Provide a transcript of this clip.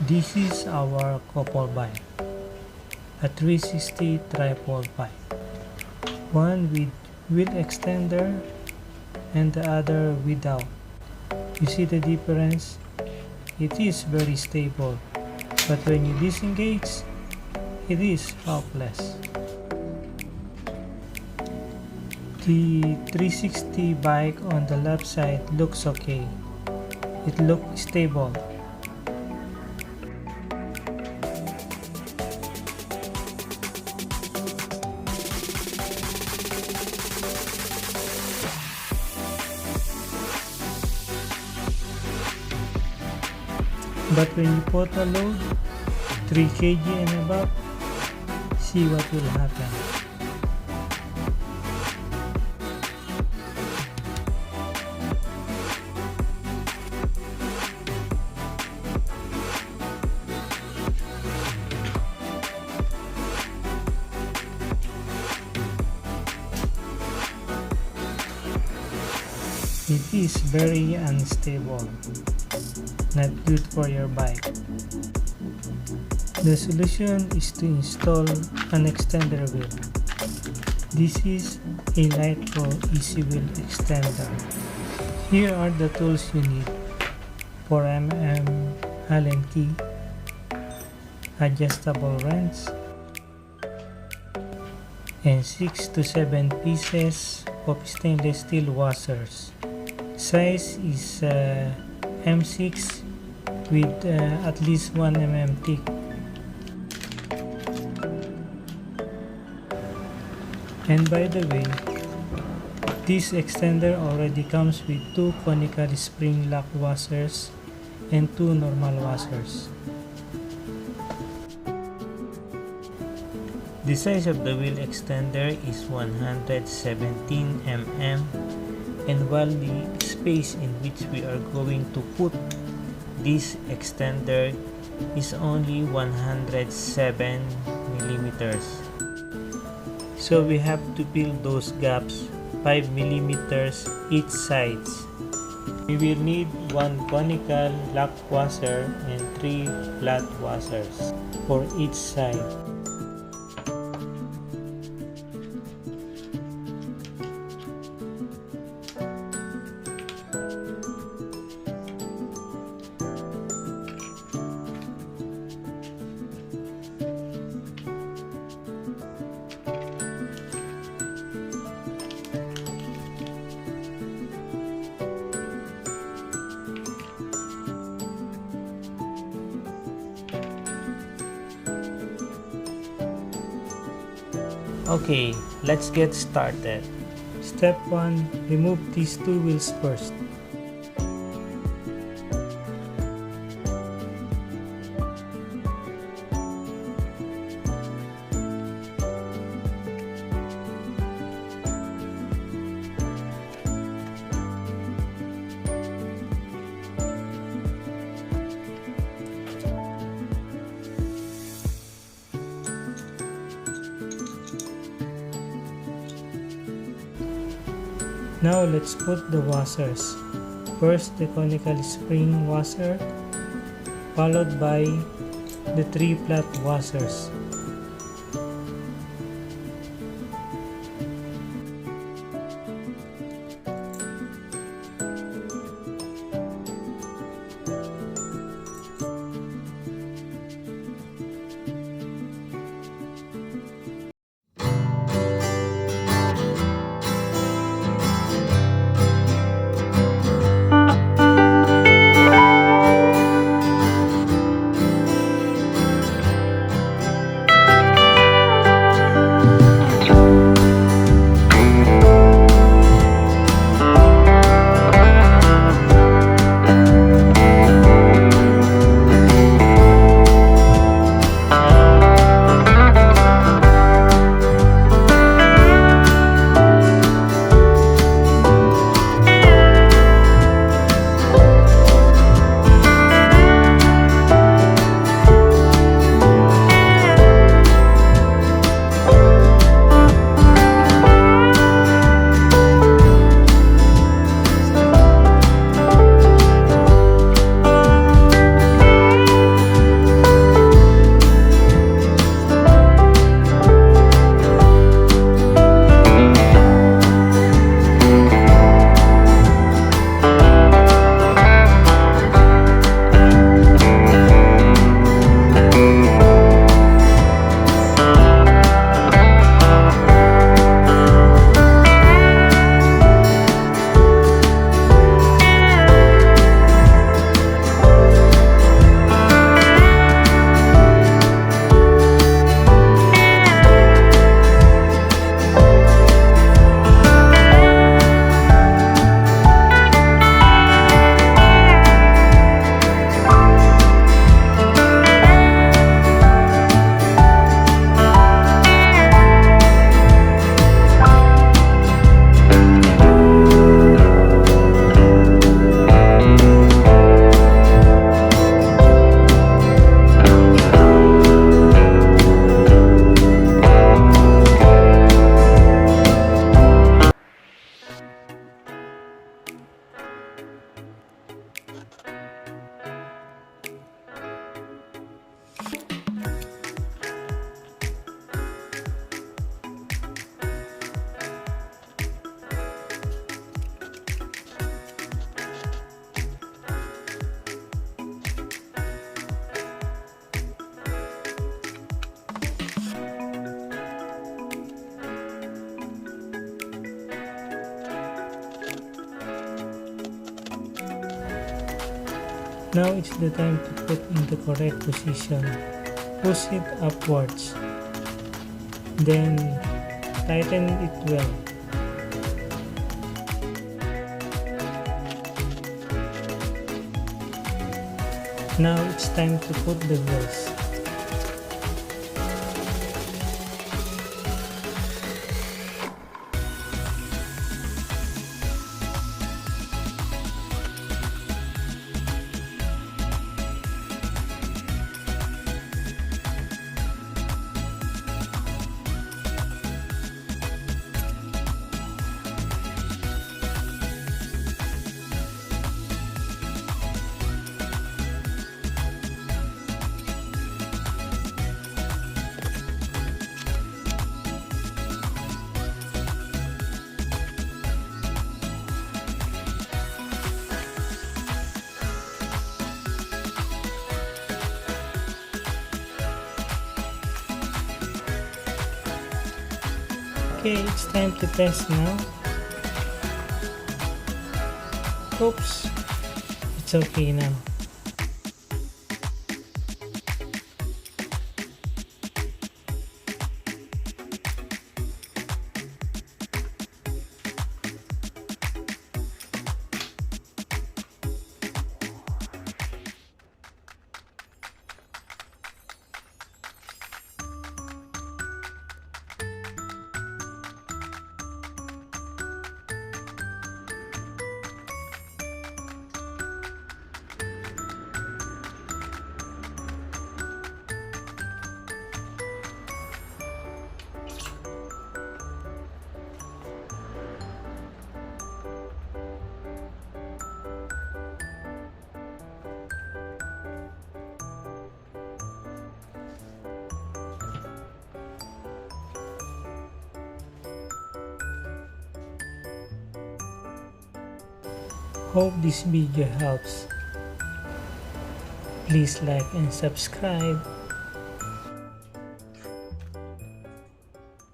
This is our couple bike, a 360 tripod bike, one with wheel extender and the other without. You see the difference? It is very stable, but when you disengage, it is helpless. The 360 bike on the left side looks okay. It looks stable. But when you put a load, 3 kg and above, see what will happen. It is very unstable, not good for your bike. The solution is to install an extender wheel. This is a Litepro Easywheel extender. Here are the tools you need: 4mm Allen key, adjustable wrench, and 6 to 7 pieces of stainless steel washers. Size is M6 with at least 1 mm thick. And by the way, this extender already comes with 2 conical spring lock washers and 2 normal washers. The size of the wheel extender is 117 mm, and while the space in which we are going to put this extender is only 107 millimeters, so we have to fill those gaps 5 millimeters each sides. We will need 1 conical lock washer and 3 flat washers for each side. Okay, let's get started. Step 1. Remove these 2 wheels first. Now let's put the washers. First the conical spring washer, followed by the 3 flat washers. Now it's the time to put in the correct position. Push it upwards. Then tighten it well. Now it's time to put the wheels. Okay, it's time to test now. Oops, it's okay now. Hope this video helps. Please like and subscribe.